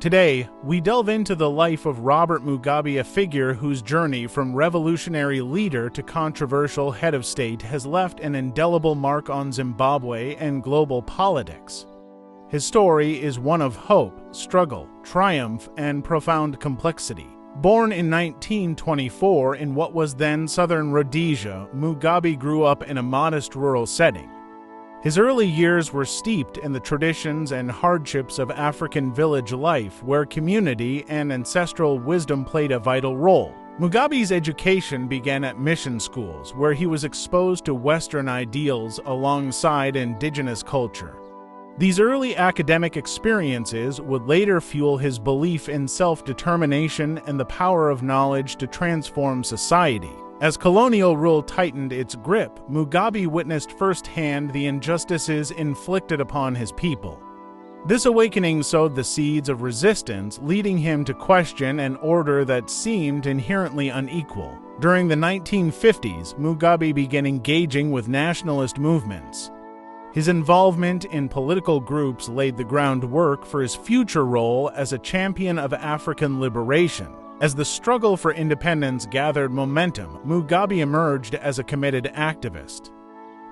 Today, we delve into the life of Robert Mugabe, a figure whose journey from revolutionary leader to controversial head of state has left an indelible mark on Zimbabwe and global politics. His story is one of hope, struggle, triumph, and profound complexity. Born in 1924 in what was then southern Rhodesia, Mugabe grew up in a modest rural setting. His early years were steeped in the traditions and hardships of African village life, where community and ancestral wisdom played a vital role. Mugabe's education began at mission schools, where he was exposed to Western ideals alongside indigenous culture. These early academic experiences would later fuel his belief in self-determination and the power of knowledge to transform society. As colonial rule tightened its grip, Mugabe witnessed firsthand the injustices inflicted upon his people. This awakening sowed the seeds of resistance, leading him to question an order that seemed inherently unequal. During the 1950s, Mugabe began engaging with nationalist movements. His involvement in political groups laid the groundwork for his future role as a champion of African liberation. As the struggle for independence gathered momentum, Mugabe emerged as a committed activist.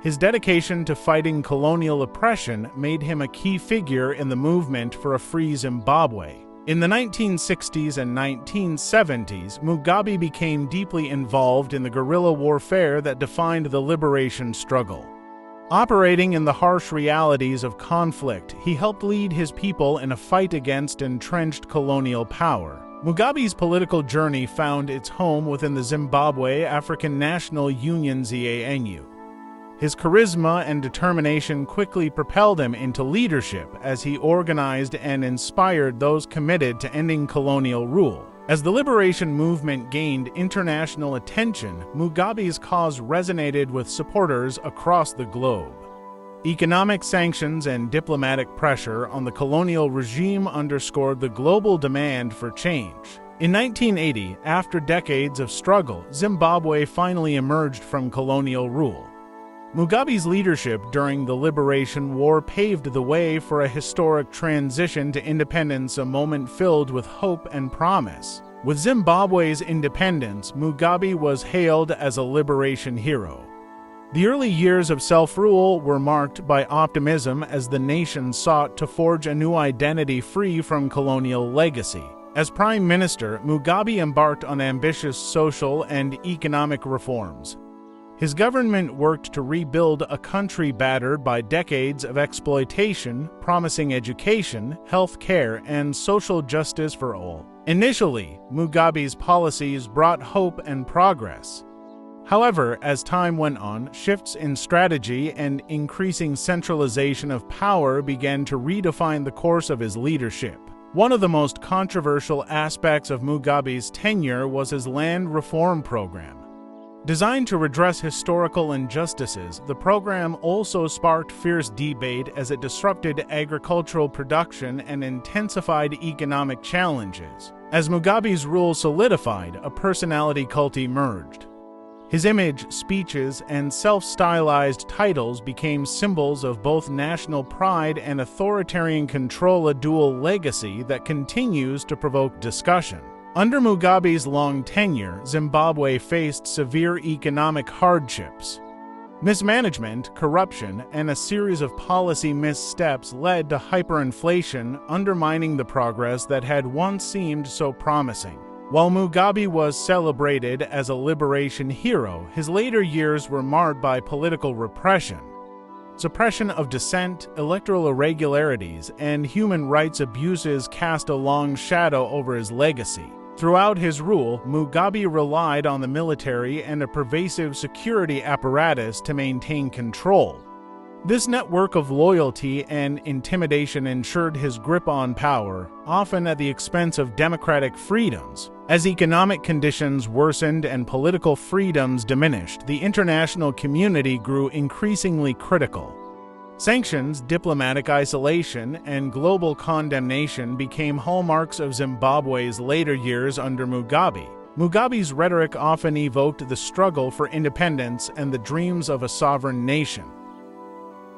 His dedication to fighting colonial oppression made him a key figure in the movement for a free Zimbabwe. In the 1960s and 1970s, Mugabe became deeply involved in the guerrilla warfare that defined the liberation struggle. Operating in the harsh realities of conflict, he helped lead his people in a fight against entrenched colonial power. Mugabe's political journey found its home within the Zimbabwe African National Union (ZANU). His charisma and determination quickly propelled him into leadership as he organized and inspired those committed to ending colonial rule. As the liberation movement gained international attention, Mugabe's cause resonated with supporters across the globe. Economic sanctions and diplomatic pressure on the colonial regime underscored the global demand for change. In 1980, after decades of struggle, Zimbabwe finally emerged from colonial rule. Mugabe's leadership during the Liberation War paved the way for a historic transition to independence, a moment filled with hope and promise. With Zimbabwe's independence, Mugabe was hailed as a liberation hero. The early years of self-rule were marked by optimism as the nation sought to forge a new identity free from colonial legacy. As Prime Minister, Mugabe embarked on ambitious social and economic reforms. His government worked to rebuild a country battered by decades of exploitation, promising education, health care, and social justice for all. Initially, Mugabe's policies brought hope and progress. However, as time went on, shifts in strategy and increasing centralization of power began to redefine the course of his leadership. One of the most controversial aspects of Mugabe's tenure was his land reform program. Designed to redress historical injustices, the program also sparked fierce debate as it disrupted agricultural production and intensified economic challenges. As Mugabe's rule solidified, a personality cult emerged. His image, speeches, and self-stylized titles became symbols of both national pride and authoritarian control, a dual legacy that continues to provoke discussion. Under Mugabe's long tenure, Zimbabwe faced severe economic hardships. Mismanagement, corruption, and a series of policy missteps led to hyperinflation, undermining the progress that had once seemed so promising. While Mugabe was celebrated as a liberation hero, his later years were marred by political repression. Suppression of dissent, electoral irregularities, and human rights abuses cast a long shadow over his legacy. Throughout his rule, Mugabe relied on the military and a pervasive security apparatus to maintain control. This network of loyalty and intimidation ensured his grip on power, often at the expense of democratic freedoms. As economic conditions worsened and political freedoms diminished, the international community grew increasingly critical. Sanctions, diplomatic isolation, and global condemnation became hallmarks of Zimbabwe's later years under Mugabe. Mugabe's rhetoric often evoked the struggle for independence and the dreams of a sovereign nation.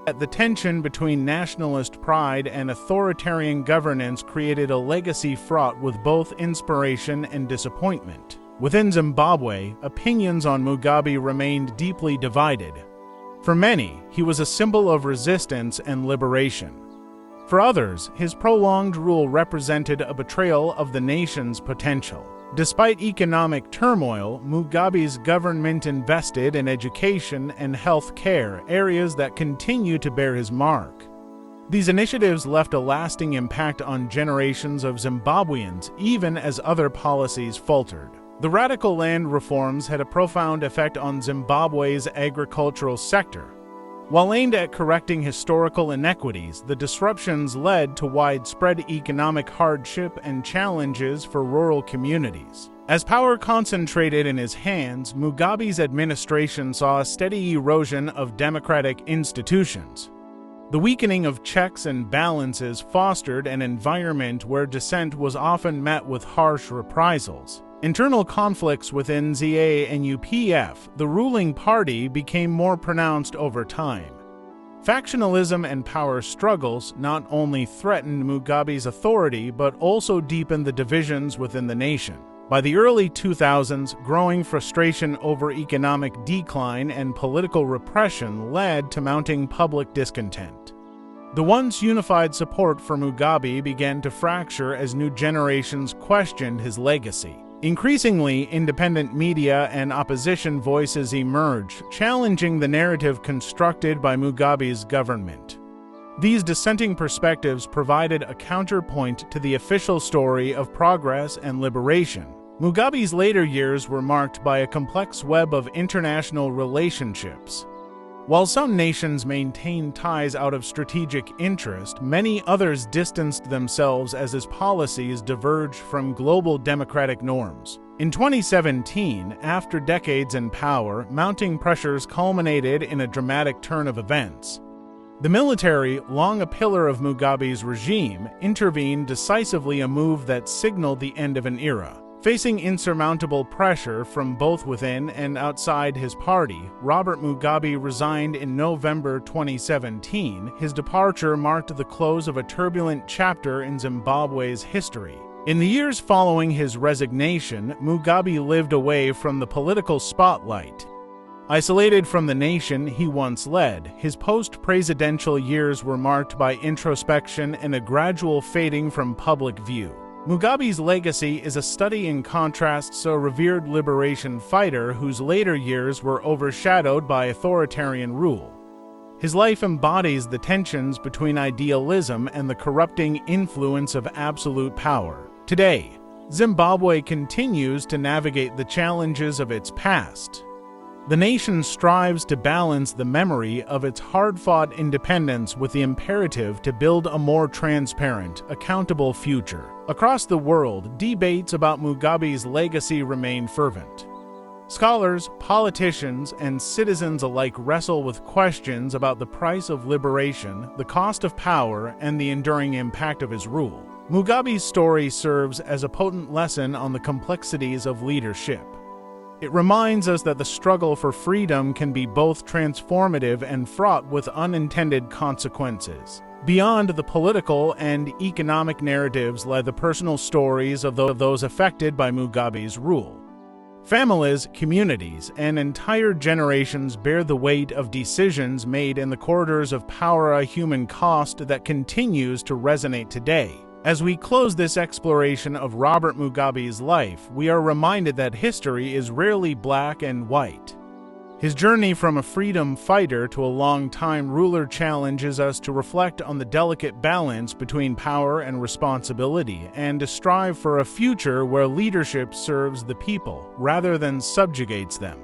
The tension between nationalist pride and authoritarian governance created a legacy fraught with both inspiration and disappointment. Within Zimbabwe, opinions on Mugabe remained deeply divided. For many, he was a symbol of resistance and liberation. For others, his prolonged rule represented a betrayal of the nation's potential. Despite economic turmoil, Mugabe's government invested in education and health care, areas that continue to bear his mark. These initiatives left a lasting impact on generations of Zimbabweans, even as other policies faltered. The radical land reforms had a profound effect on Zimbabwe's agricultural sector. While aimed at correcting historical inequities, the disruptions led to widespread economic hardship and challenges for rural communities. As power concentrated in his hands, Mugabe's administration saw a steady erosion of democratic institutions. The weakening of checks and balances fostered an environment where dissent was often met with harsh reprisals. Internal conflicts within ZA and UPF, the ruling party, became more pronounced over time. Factionalism and power struggles not only threatened Mugabe's authority but also deepened the divisions within the nation. By the early 2000s, growing frustration over economic decline and political repression led to mounting public discontent. The once unified support for Mugabe began to fracture as new generations questioned his legacy. Increasingly, independent media and opposition voices emerged, challenging the narrative constructed by Mugabe's government. These dissenting perspectives provided a counterpoint to the official story of progress and liberation. Mugabe's later years were marked by a complex web of international relationships. While some nations maintained ties out of strategic interest, many others distanced themselves as his policies diverged from global democratic norms. In 2017, after decades in power, mounting pressures culminated in a dramatic turn of events. The military, long a pillar of Mugabe's regime, intervened decisively, a move that signaled the end of an era. Facing insurmountable pressure from both within and outside his party, Robert Mugabe resigned in November 2017. His departure marked the close of a turbulent chapter in Zimbabwe's history. In the years following his resignation, Mugabe lived away from the political spotlight. Isolated from the nation he once led, his post-presidential years were marked by introspection and a gradual fading from public view. Mugabe's legacy is a study in contrasts, a revered liberation fighter whose later years were overshadowed by authoritarian rule. His life embodies the tensions between idealism and the corrupting influence of absolute power. Today, Zimbabwe continues to navigate the challenges of its past. The nation strives to balance the memory of its hard-fought independence with the imperative to build a more transparent, accountable future. Across the world, debates about Mugabe's legacy remain fervent. Scholars, politicians, and citizens alike wrestle with questions about the price of liberation, the cost of power, and the enduring impact of his rule. Mugabe's story serves as a potent lesson on the complexities of leadership. It reminds us that the struggle for freedom can be both transformative and fraught with unintended consequences. Beyond the political and economic narratives lie the personal stories of those affected by Mugabe's rule. Families, communities, and entire generations bear the weight of decisions made in the corridors of power, a human cost that continues to resonate today. As we close this exploration of Robert Mugabe's life, we are reminded that history is rarely black and white. His journey from a freedom fighter to a long-time ruler challenges us to reflect on the delicate balance between power and responsibility, and to strive for a future where leadership serves the people rather than subjugates them.